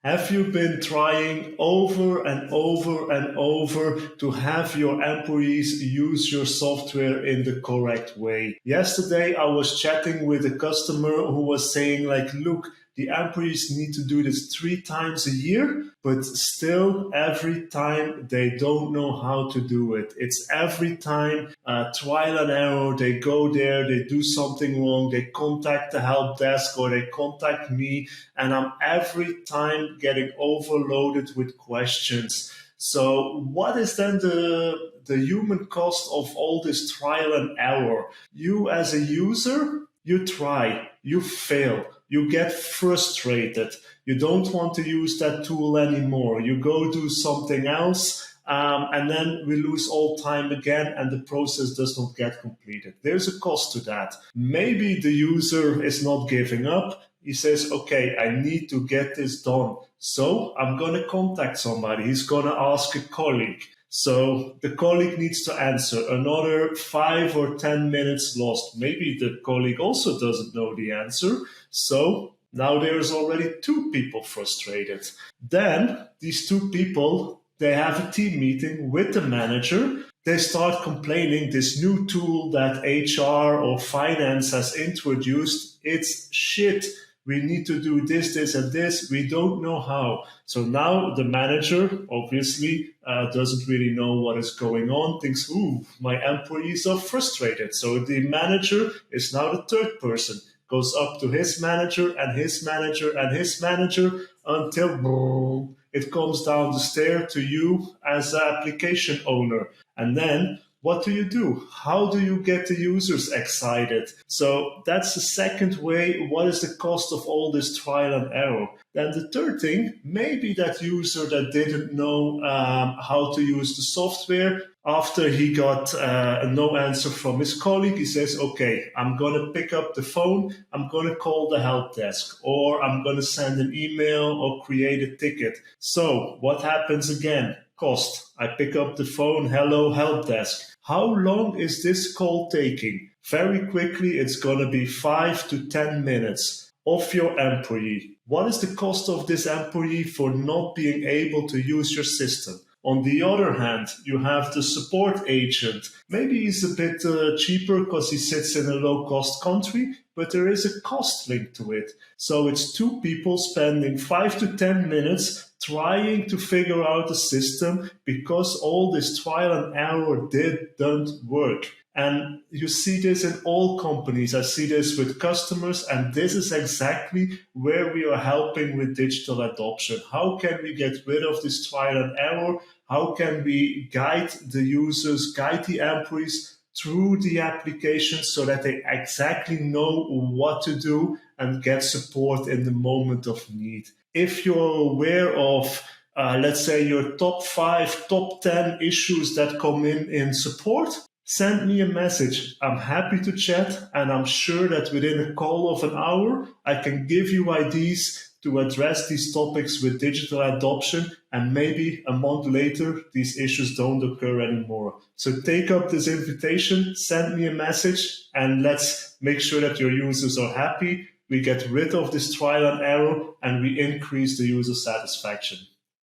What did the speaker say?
Have you been trying over and over and over to have your employees use your software in the correct way? Yesterday, I was chatting with a customer who was saying like, look, the employees need to do this 3 times a year, but still every time they don't know how to do it. It's every time trial and error. They go there, they do something wrong, they contact the help desk or they contact me, and I'm every time getting overloaded with questions. So what is then the human cost of all this trial and error? You as a user, you try, you fail, you get frustrated, you don't want to use that tool anymore, you go do something else, and then we lose all time again and the process does not get completed. There's a cost to that. Maybe the user is not giving up. He says, okay, I need to get this done. So I'm going to contact somebody. He's going to ask a colleague. So the colleague needs to answer. Another 5 or 10 minutes lost. Maybe the colleague also doesn't know the answer. So now there's already 2 people frustrated. Then these 2 people, they have a team meeting with the manager. They start complaining this new tool that HR or finance has introduced, it's shit. We need to do this, this, and this. We don't know how. So now the manager obviously doesn't really know what is going on, thinks, ooh, my employees are frustrated. So the manager is now the 3rd person, goes up to his manager and his manager and his manager until it comes down the stair to you as an application owner. And then what do? How do you get the users excited? So that's the second way. What is the cost of all this trial and error? Then the third thing, maybe that user that didn't know how to use the software, after he got no answer from his colleague, he says, okay, I'm going to pick up the phone, I'm going to call the help desk, or I'm going to send an email or create a ticket. So what happens again? Cost. I pick up the phone, hello, help desk. How long is this call taking? Very quickly, it's going to be 5 to 10 minutes of your employee. What is the cost of this employee for not being able to use your system? On the other hand, you have the support agent. Maybe he's a bit cheaper because he sits in a low-cost country, but there is a cost linked to it. So it's 2 people spending 5 to 10 minutes trying to figure out the system because all this trial and error didn't work. And you see this in all companies. I see this with customers, and this is exactly where we are helping with digital adoption. How can we get rid of this trial and error? How can we guide the users, guide the employees through the application so that they exactly know what to do and get support in the moment of need? If you're aware of, let's say, your top 5, top 10 issues that come in support, send me a message. I'm happy to chat, and I'm sure that within a call of an hour, I can give you ideas to address these topics with digital adoption, and maybe a month later, these issues don't occur anymore. So take up this invitation, send me a message, and let's make sure that your users are happy. We get rid of this trial and error, and we increase the user satisfaction.